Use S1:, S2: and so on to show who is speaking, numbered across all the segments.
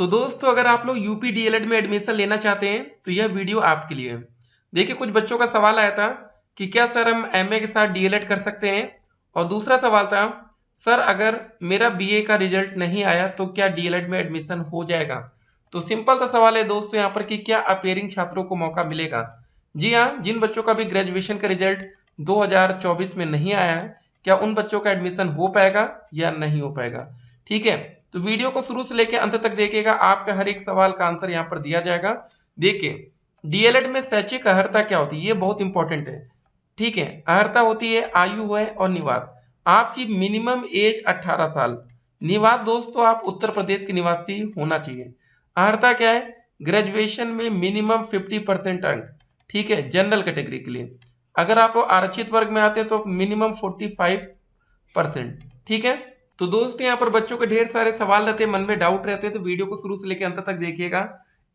S1: तो दोस्तों अगर आप लोग यूपी डीएलएड में एडमिशन लेना चाहते हैं तो यह वीडियो आपके लिए है। देखिए कुछ बच्चों का सवाल आया था कि क्या सर हम एमए के साथ डीएलएड कर सकते हैं, और दूसरा सवाल था सर अगर मेरा बीए का रिजल्ट नहीं आया तो क्या डीएलएड में एडमिशन हो जाएगा। तो सिंपल सा सवाल है दोस्तों यहाँ पर कि क्या अपेयरिंग छात्रों को मौका मिलेगा। जी हाँ, जिन बच्चों का भी ग्रेजुएशन का रिजल्ट 2024 में नहीं आया है, क्या उन बच्चों का एडमिशन हो पाएगा या नहीं हो पाएगा। ठीक है, तो वीडियो को शुरू से लेकर अंत तक देखिएगा, आपका हर एक सवाल का आंसर यहाँ पर दिया जाएगा। देखिए डीएलएड में शैक्षिक अर्हता क्या होती है, ये बहुत इंपॉर्टेंट है। ठीक है, अर्हता होती है आयु है और निवास। आपकी मिनिमम एज 18 साल। निवास दोस्तों आप उत्तर प्रदेश के निवासी होना चाहिए। अर्हता क्या है, ग्रेजुएशन में मिनिमम 50% अंक। ठीक है, जनरल कैटेगरी के लिए। अगर आप आरक्षित वर्ग में आते हैं तो मिनिमम 45%। ठीक है, तो दोस्तों यहाँ पर बच्चों के ढेर सारे सवाल रहते हैं, मन में डाउट रहते हैं, तो वीडियो को शुरू से लेकर अंत तक देखिएगा।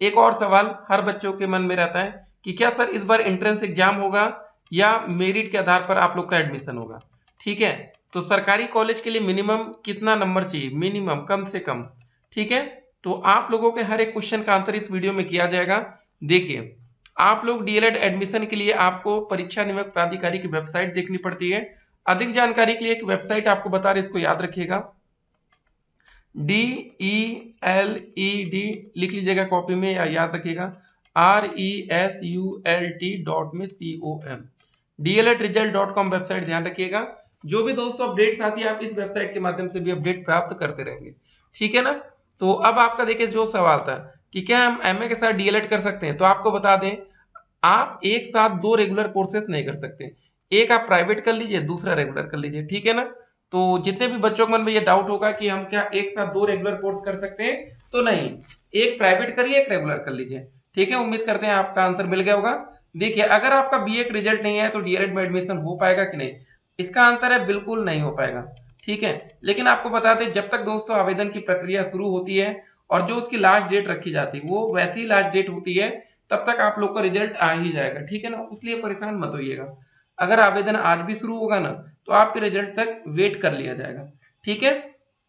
S1: एक और सवाल हर बच्चों के मन में रहता है कि क्या सर इस बार एंट्रेंस एग्जाम होगा या मेरिट के आधार पर आप लोग का एडमिशन होगा। ठीक है, तो सरकारी कॉलेज के लिए मिनिमम कितना नंबर चाहिए, मिनिमम कम से कम। ठीक है, तो आप लोगों के हर एक क्वेश्चन का आंसर इस वीडियो में किया जाएगा। देखिए आप लोग डीएलएड एडमिशन के लिए आपको परीक्षा नियामक प्राधिकारी की वेबसाइट देखनी पड़ती है। अधिक जानकारी के लिए एक वेबसाइट आपको बता रहे, इसको याद रखिएगा, DELED लिख लीजिएगा कॉपी में या याद रखिएगा, RESULT.com DLEDresult.com वेबसाइट ध्यान रखिएगा। जो भी दोस्तों अपडेट्स आती है आप इस वेबसाइट के माध्यम से भी अपडेट प्राप्त करते रहेंगे। ठीक है ना, तो अब आपका देखिए जो सवाल था कि क्या हम एमए के साथ डीएलएड कर सकते हैं, तो आपको बता दें आप एक साथ दो रेगुलर कोर्सेज नहीं कर सकते। एक आप प्राइवेट कर लीजिए, दूसरा रेगुलर कर लीजिए। ठीक है ना, तो जितने भी बच्चों के मन में ये डाउट होगा कि हम क्या एक साथ दो रेगुलर कोर्स कर सकते हैं, तो नहीं, एक प्राइवेट करिए एक रेगुलर कर लीजिए। ठीक है, उम्मीद करते हैं आपका आंसर मिल गया होगा। देखिए अगर आपका बीए का रिजल्ट नहीं है तो डीएलएड में एडमिशन हो पाएगा कि नहीं, इसका आंसर है बिल्कुल नहीं हो पाएगा। ठीक है, लेकिन आपको बता दें जब तक दोस्तों आवेदन की प्रक्रिया शुरू होती है और जो उसकी लास्ट डेट रखी जाती है वो वैसी लास्ट डेट होती है, तब तक आप लोग का रिजल्ट आ ही जाएगा। ठीक है ना, इसलिए परेशान मत होइएगा। अगर आवेदन आज भी शुरू होगा ना तो आपके रिजल्ट तक वेट कर लिया जाएगा। ठीक है,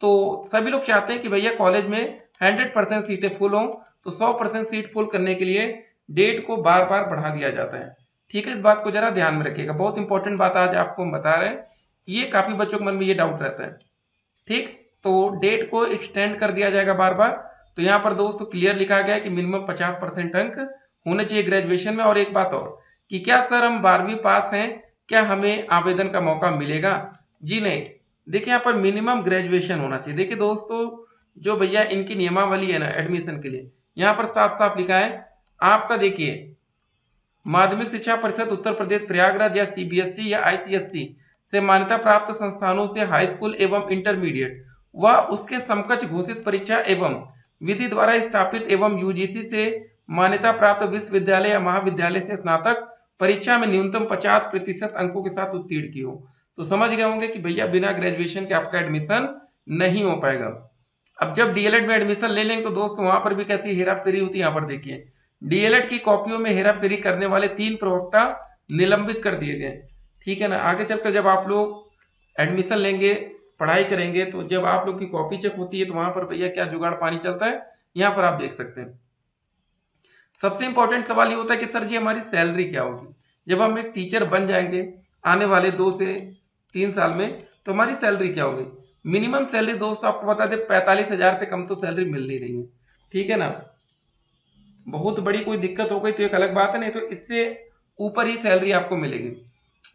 S1: तो सभी लोग चाहते हैं कि भैया कॉलेज में 100% सीटें फुल हों, तो 100% सीट फुल करने के लिए डेट को बार बार बढ़ा दिया जाता है। ठीक है, इस बात को जरा ध्यान में रखिएगा, बहुत इंपॉर्टेंट बात आज आपको हम बता रहे हैं, ये काफी बच्चों के मन में ये डाउट रहता है। ठीक, तो डेट को एक्सटेंड कर दिया जाएगा बार बार। तो यहाँ पर दोस्तों क्लियर लिखा गया है कि मिनिमम 50% अंक होने चाहिए ग्रेजुएशन में। और एक बात और कि क्या सर हम 12वीं पास हैं, क्या हमें आवेदन का मौका मिलेगा। जी नहीं, देखिए यहाँ पर मिनिमम ग्रेजुएशन होना चाहिए। देखिए दोस्तों जो भैया इनकी नियमावली है ना एडमिशन के लिए, यहाँ पर साफ साफ लिखा है आपका, देखिए माध्यमिक शिक्षा परिषद उत्तर प्रदेश प्रयागराज या सीबीएसई या आईसीएसई से मान्यता प्राप्त संस्थानों से हाई स्कूल एवं इंटरमीडिएट व उसके समकक्ष घोषित परीक्षा एवं विधि द्वारा स्थापित एवं यूजीसी से मान्यता प्राप्त विश्वविद्यालय या महाविद्यालय से स्नातक परीक्षा में न्यूनतम 50% अंकों के साथ उत्तीर्ण की हो। तो समझ गए होंगे कि भैया बिना ग्रेजुएशन के आपका एडमिशन नहीं हो पाएगा। अब जब डीएलएड में एडमिशन ले लेंगे तो दोस्तों वहां पर भी कैसी हेरा फेरी होती है, यहाँ पर देखिए डीएलएड की कॉपियों में हेरा फेरी करने वाले 3 प्रवक्ता निलंबित कर दिए गए। ठीक है ना, आगे चलकर जब आप लोग एडमिशन लेंगे पढ़ाई करेंगे तो जब आप लोग की कॉपी चेक होती है तो वहां पर भैया क्या जुगाड़ पानी चलता है, यहाँ पर आप देख सकते हैं। सबसे इंपॉर्टेंट सवाल ये होता है कि सर जी हमारी सैलरी क्या होगी जब हम एक टीचर बन जाएंगे आने वाले 2 से 3 साल में, तो हमारी सैलरी क्या होगी। मिनिमम सैलरी दोस्तों आपको बता दें 45,000 से कम तो सैलरी मिल नहीं रही है। ठीक है ना, बहुत बड़ी कोई दिक्कत हो गई तो एक अलग बात है, नहीं तो इससे ऊपर ही सैलरी आपको मिलेगी।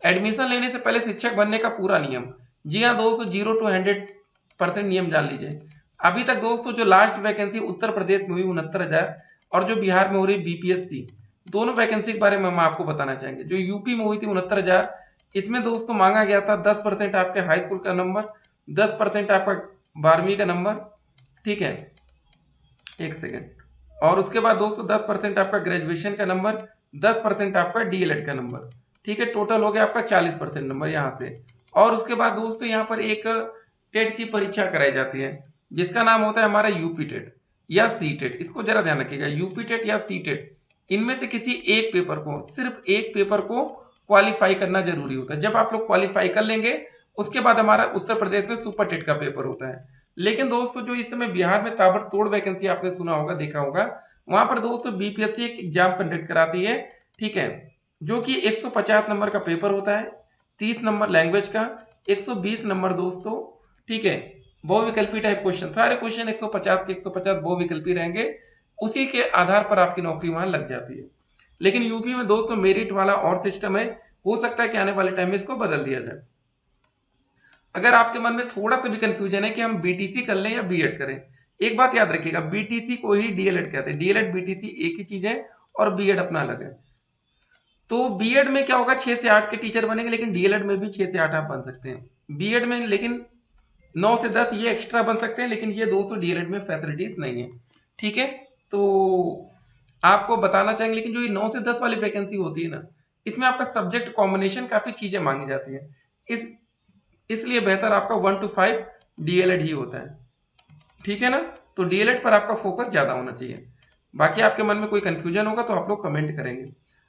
S1: एडमिशन लेने से पहले शिक्षक बनने का पूरा नियम, जी हाँ दोस्तों 0 to 100% नियम जान लीजिए। अभी तक दोस्तों जो लास्ट वैकेंसी उत्तर प्रदेश में हुई 69,000 और जो बिहार में हो रही बीपीएससी, दोनों वैकेंसी के बारे में हम आपको बताना चाहेंगे। जो यूपी में हुई थी 69,000, इसमें दोस्तों मांगा गया था 10% आपके हाई स्कूल का नंबर, 10% आपका 12वीं का नंबर। ठीक है, एक सेकेंड, और उसके बाद दोस्तों 10% आपका ग्रेजुएशन का नंबर, 10% आपका डीएलएड का नंबर। ठीक है, टोटल हो गया आपका 40% नंबर यहाँ से। और उसके बाद दोस्तों यहाँ पर एक टेट की परीक्षा कराई जाती है जिसका नाम होता है हमारा यूपी टेट या सी टेट। इसको जरा ध्यान रखिएगा, यूपी टेट या सी टेट, इनमें से किसी एक पेपर को, सिर्फ एक पेपर को क्वालिफाई करना जरूरी होता है। जब आप लोग क्वालिफाई कर लेंगे उसके बाद हमारा उत्तर प्रदेश में सुपर टेट का पेपर होता है। लेकिन दोस्तों जो इस समय बिहार में ताबड़तोड़ वैकेंसी आपने सुना होगा, देखा होगा, वहां पर दोस्तों बीपीएससी एक एग्जाम कंडक्ट कराती है, ठीक है, जो कि 150 नंबर का पेपर होता है, 30 नंबर लैंग्वेज का, 120 नंबर दोस्तों, ठीक है, बहुविकल्पी टाइप क्वेश्चन, सारे क्वेश्चन 150 के 150 बहुविकल्पी रहेंगे, उसी के आधार पर आपकी नौकरी वहां लग जाती है। लेकिन यूपी में दोस्तों मेरिट वाला और सिस्टम है, हो सकता है कि आने वाले टाइम में इसको बदल दिया जाए। अगर आपके मन में थोड़ा सा भी कंफ्यूजन है कि हम बीटीसी कर लें या बीएड करें, एक बात याद रखिएगा, बीटीसी को ही डीएलएड कहते हैं, डीएलएड बीटीसी एक ही चीज है और बीएड अपना अलग है। तो बीएड में क्या होगा, 6 से 8 के टीचर बनेंगे, लेकिन डीएलएड में भी 6 से 8 आप बन सकते हैं बीएड में, लेकिन 9 से 10 ये एक्स्ट्रा बन सकते हैं, लेकिन ये दोस्तों डीएलएड में फैसिलिटीज नहीं है, ठीक है। तो आपको बताना चाहेंगे, लेकिन जो ये 9 से 10 वाली वैकेंसी होती है ना, इसमें आपका सब्जेक्ट कॉम्बिनेशन काफी चीजें मांगी जाती है, इस इसलिए बेहतर आपका 1 to 5 डीएलएड ही होता है, ठीक है ना। तो डीएलएड पर आपका फोकस ज्यादा होना चाहिए। बाकी आपके मन में कोई कंफ्यूजन होगा तो आप लोग कमेंट करेंगे।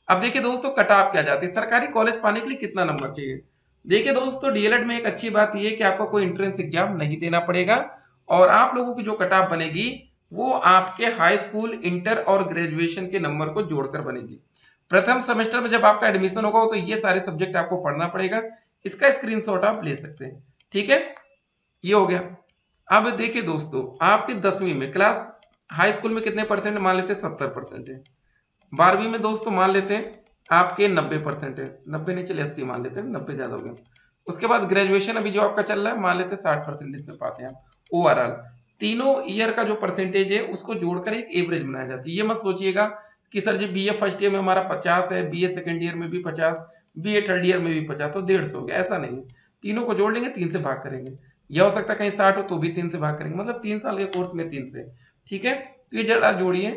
S1: अब देखिए दोस्तों, कट ऑफ क्या जाती है, सरकारी कॉलेज पाने के लिए कितना नंबर चाहिए। देखिए दोस्तों, डीएलएड में एक अच्छी बात यह है कि आपको कोई एंट्रेंस एग्जाम नहीं देना पड़ेगा, और आप लोगों की जो कट ऑफ बनेगी वो आपके हाई स्कूल, इंटर और ग्रेजुएशन के नंबर को जोड़कर बनेगी। प्रथम सेमेस्टर में जब आपका एडमिशन होगा तो ये सारे सब्जेक्ट आपको पढ़ना पड़ेगा, इसका स्क्रीनशॉट आप ले सकते हैं, ठीक है, ये हो गया। अब देखिए दोस्तों, आपके 10वीं में क्लास, हाई स्कूल में कितने परसेंट मान लेते हैं, 70% है। 12वीं में दोस्तों मान लेते हैं आपके 90% है, 90 नहीं चले 80 मान लेते हैं, 90 ज्यादा हो गया। उसके बाद ग्रेजुएशन अभी जो आपका चल रहा है, मान लेते हैं 60% इसमें पाते हैं आप ओवरऑल। तीनों ईयर का जो परसेंटेज है उसको जोड़कर एक एवरेज बनाया जाता है। ये मत सोचिएगा कि सर जी बीए फर्स्ट ईयर में हमारा 50 है, बीए सेकंड ईयर में भी 50, बीए थर्ड ईयर में भी 50, तो 150 हो गया, ऐसा नहीं है। तीनों को जोड़ लेंगे, 3 से भाग करेंगे, यह हो सकता है कहीं 60 हो तो भी 3 से भाग करेंगे, मतलब 3 साल के कोर्स में 3 से, ठीक है। तो ये जरा जोड़िए,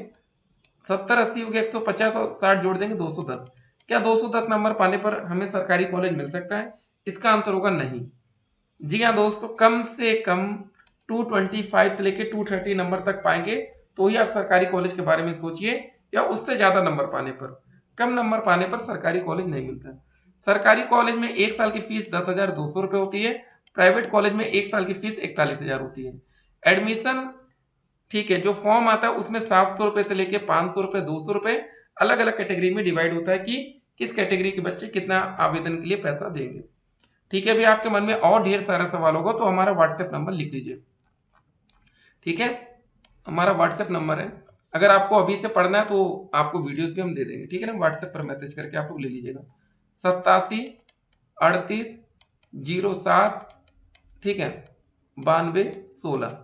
S1: 70 80 हो गया, 150 और 60 जोड़ देंगे 210। क्या 210 नंबर पाने पर हमें सरकारी कॉलेज मिल सकता है? इसका आंसर होगा नहीं। जी हाँ दोस्तों, कम से कम 225 से लेके 230 नंबर तक पाएंगे तो ही आप सरकारी कॉलेज के बारे में सोचिए, या उससे ज्यादा नंबर पाने पर, कम नंबर पाने पर सरकारी कॉलेज नहीं मिलता है। सरकारी कॉलेज में एक साल की फीस 10,200 रुपये होती है, प्राइवेट कॉलेज में एक साल की फीस 41,000 होती है। एडमिशन, ठीक है, जो फॉर्म आता है उसमें 700 रुपए से लेके 500 रुपए, 200 रुपए, अलग अलग कैटेगरी में डिवाइड होता है कि किस कैटेगरी के बच्चे कितना आवेदन के लिए पैसा देंगे, ठीक है। अभी आपके मन में और ढेर सारा सवाल होगा तो हमारा व्हाट्सएप नंबर लिख लीजिए, ठीक है, हमारा व्हाट्सएप नंबर है। अगर आपको अभी से पढ़ना है तो आपको वीडियोस भी हम दे देंगे, ठीक है ना, व्हाट्सएप पर मैसेज करके आप लोग ले लीजिएगा, 87 38 07, ठीक है, 92 16,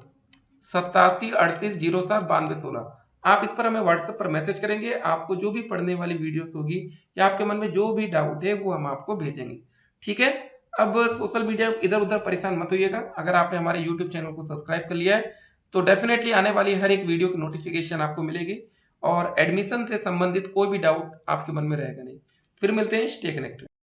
S1: 87 38 07 92 16। आप इस पर हमें व्हाट्सएप पर मैसेज करेंगे, आपको जो भी पढ़ने वाली वीडियोस होगी या आपके मन में जो भी डाउट है वो हम आपको भेजेंगे, ठीक है। अब सोशल मीडिया इधर उधर परेशान मत होइएगा, अगर आपने हमारे यूट्यूब चैनल को सब्सक्राइब कर लिया है तो डेफिनेटली आने वाली हर एक वीडियो की नोटिफिकेशन आपको मिलेगी, और एडमिशन से संबंधित कोई भी डाउट आपके मन में रहेगा नहीं। फिर मिलते हैं, स्टे कनेक्टेड।